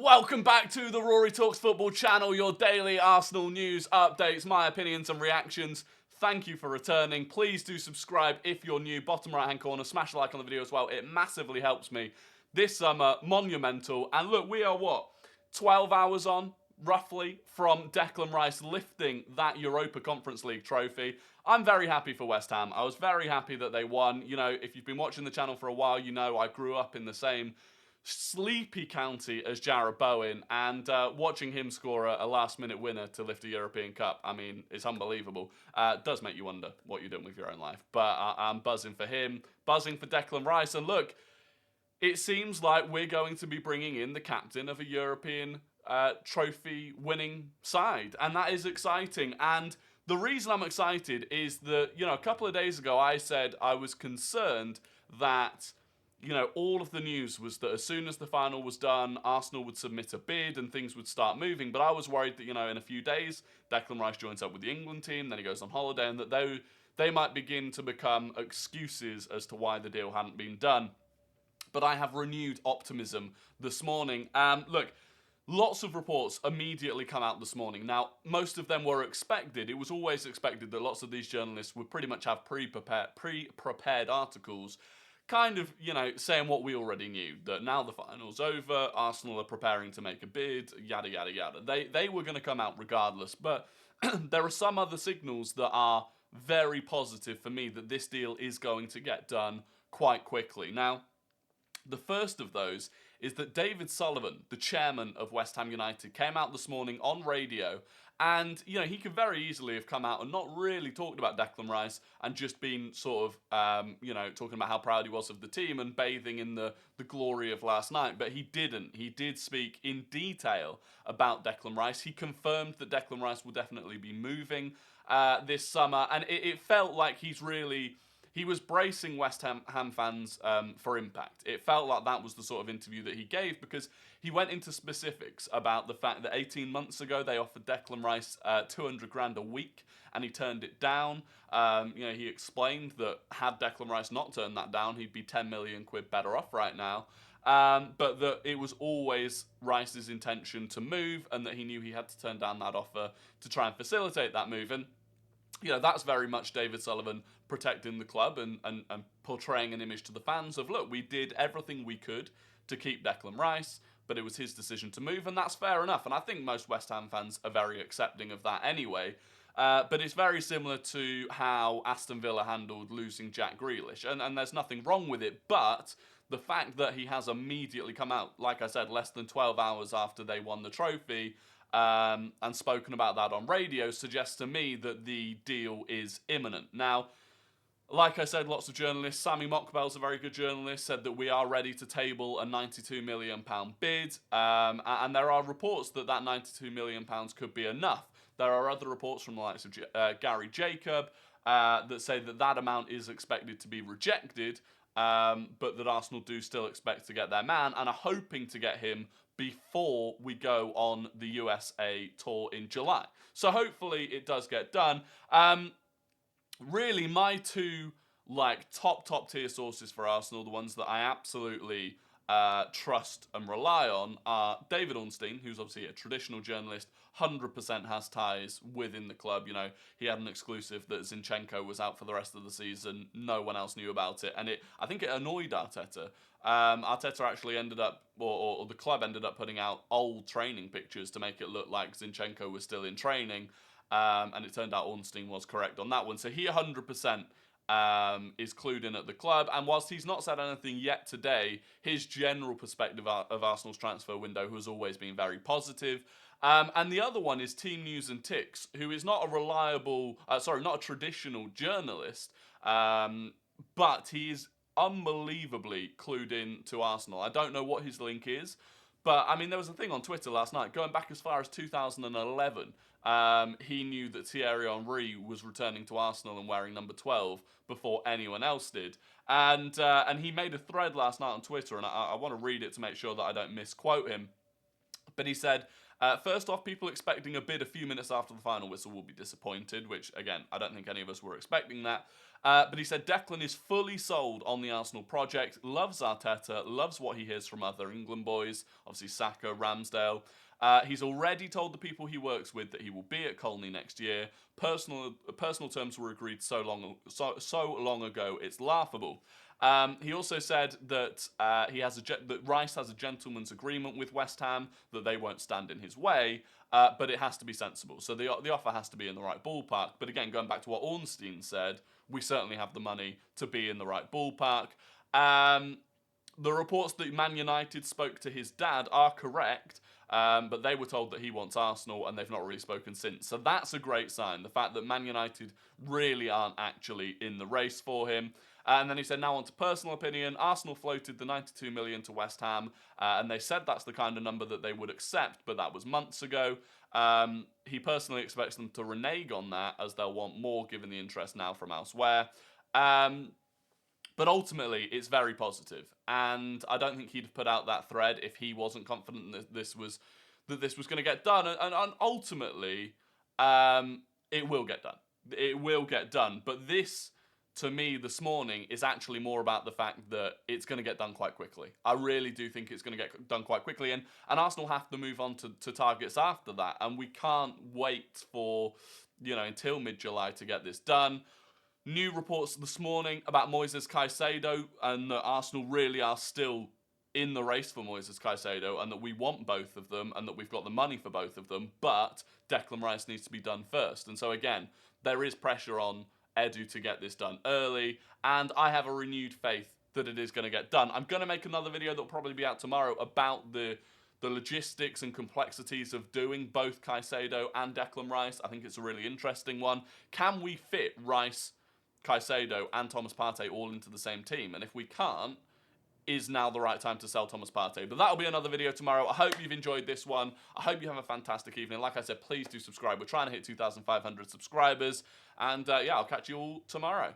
Welcome back to the Rory Talks Football channel, your daily Arsenal news, updates, my opinions and reactions. Thank you for returning. Please do subscribe if you're new. Bottom right hand corner, smash a like on the video as well. It massively helps me. This summer, monumental. And look, we are what? 12 hours on, roughly, from Declan Rice lifting that Europa Conference League trophy. I'm very happy for West Ham. I was very happy that they won. You know, if you've been watching the channel for a while, you know I grew up in the same sleepy county as Jarrod Bowen, and watching him score a last-minute winner to lift a European Cup, I mean, it's unbelievable. It does make you wonder what you're doing with your own life. But I'm buzzing for him, buzzing for Declan Rice, and look, it seems like we're going to be bringing in the captain of a European trophy-winning side, and that is exciting. And the reason I'm excited is that, you know, a couple of days ago I said I was concerned that, you know, all of the news was that as soon as the final was done, Arsenal would submit a bid and things would start moving. But I was worried that, you know, in a few days, Declan Rice joins up with the England team, then he goes on holiday, and that they might begin to become excuses as to why the deal hadn't been done. But I have renewed optimism this morning. Look, lots of reports immediately come out this morning. Now, most of them were expected. It was always expected that lots of these journalists would pretty much have pre-prepared articles kind of, you know, saying what we already knew, that now the final's over, Arsenal are preparing to make a bid, yada, yada, yada. They were going to come out regardless, but there are some other signals that are very positive for me that this deal is going to get done quite quickly. Now, the first of those is that David Sullivan, the chairman of West Ham United, came out this morning on radio, and, you know, he could very easily have come out and not really talked about Declan Rice and just been sort of, you know, talking about how proud he was of the team and bathing in the glory of last night, but he didn't. He did speak in detail about Declan Rice. He confirmed that Declan Rice will definitely be moving this summer, and it felt like he was bracing West Ham fans for impact. It felt like that was the sort of interview that he gave, because he went into specifics about the fact that 18 months ago they offered Declan Rice 200 grand a week and he turned it down. You know, he explained that had Declan Rice not turned that down, he'd be 10 million quid better off right now. But that it was always Rice's intention to move, and that he knew he had to turn down that offer to try and facilitate that move. And you know, that's very much David Sullivan protecting the club and portraying an image to the fans of, look, we did everything we could to keep Declan Rice, but it was his decision to move, and that's fair enough. And I think most West Ham fans are very accepting of that anyway. But it's very similar to how Aston Villa handled losing Jack Grealish, and there's nothing wrong with it, but the fact that he has immediately come out, like I said, less than 12 hours after they won the trophy, and spoken about that on radio, suggests to me that the deal is imminent. Now, like I said, lots of journalists, Sammy Mockbell's a very good journalist, said that we are ready to table a £92 million bid, and there are reports that that £92 million could be enough. There are other reports from the likes of Gary Jacob that say that that amount is expected to be rejected, but that Arsenal do still expect to get their man and are hoping to get him before we go on the USA tour in July. So hopefully it does get done. Really, my two top tier sources for Arsenal, the ones that I absolutely trust and rely on, are David Ornstein, who's obviously a traditional journalist, 100% has ties within the club. You know, he had an exclusive that Zinchenko was out for the rest of the season. No one else knew about it, and I think it annoyed Arteta. Arteta actually ended up, or the club ended up putting out old training pictures to make it look like Zinchenko was still in training, and it turned out Ornstein was correct on that one. So he 100% is clued in at the club, and whilst he's not said anything yet today, his general perspective of Arsenal's transfer window has always been very positive. And the other one is Team News and Ticks, who is not a traditional journalist, but he is unbelievably clued in to Arsenal. I don't know what his link is, but I mean, there was a thing on Twitter last night, going back as far as 2011, he knew that Thierry Henry was returning to Arsenal and wearing number 12 before anyone else did. And he made a thread last night on Twitter, and I want to read it to make sure that I don't misquote him. But he said, First off, people expecting a bid a few minutes after the final whistle will be disappointed, which, again, I don't think any of us were expecting that. But he said Declan is fully sold on the Arsenal project, loves Arteta, loves what he hears from other England boys, obviously Saka, Ramsdale. He's already told the people he works with that he will be at Colney next year. Personal terms were agreed so long ago, it's laughable. He also said that that Rice has a gentleman's agreement with West Ham, that they won't stand in his way, but it has to be sensible. So the offer has to be in the right ballpark. But again, going back to what Ornstein said, we certainly have the money to be in the right ballpark. The reports that Man United spoke to his dad are correct, but they were told that he wants Arsenal, and they've not really spoken since. So that's a great sign, the fact that Man United really aren't actually in the race for him. And then he said, now on to personal opinion. Arsenal floated the 92 million to West Ham, and they said that's the kind of number that they would accept, but that was months ago. He personally expects them to renege on that, as they'll want more given the interest now from elsewhere. But ultimately, it's very positive, and I don't think he'd have put out that thread if he wasn't confident that this was going to get done. And ultimately, it will get done. It will get done. But this, to me, this morning, is actually more about the fact that it's going to get done quite quickly. I really do think it's going to get done quite quickly, and Arsenal have to move on to targets after that, and we can't wait for until mid-July to get this done. New reports this morning about Moises Caicedo, and that Arsenal really are still in the race for Moises Caicedo, and that we want both of them, and that we've got the money for both of them, but Declan Rice needs to be done first. And so again, there is pressure on Edu to get this done early, and I have a renewed faith that it is going to get done. I'm going to make another video that will probably be out tomorrow about the logistics and complexities of doing both Caicedo and Declan Rice. I think it's a really interesting one. Can we fit Rice, Caicedo and Thomas Partey all into the same team? And if we can't, is now the right time to sell Thomas Partey? But that'll be another video tomorrow. I hope you've enjoyed this one. I hope you have a fantastic evening. Like I said, please do subscribe. We're trying to hit 2,500 subscribers. And yeah, I'll catch you all tomorrow.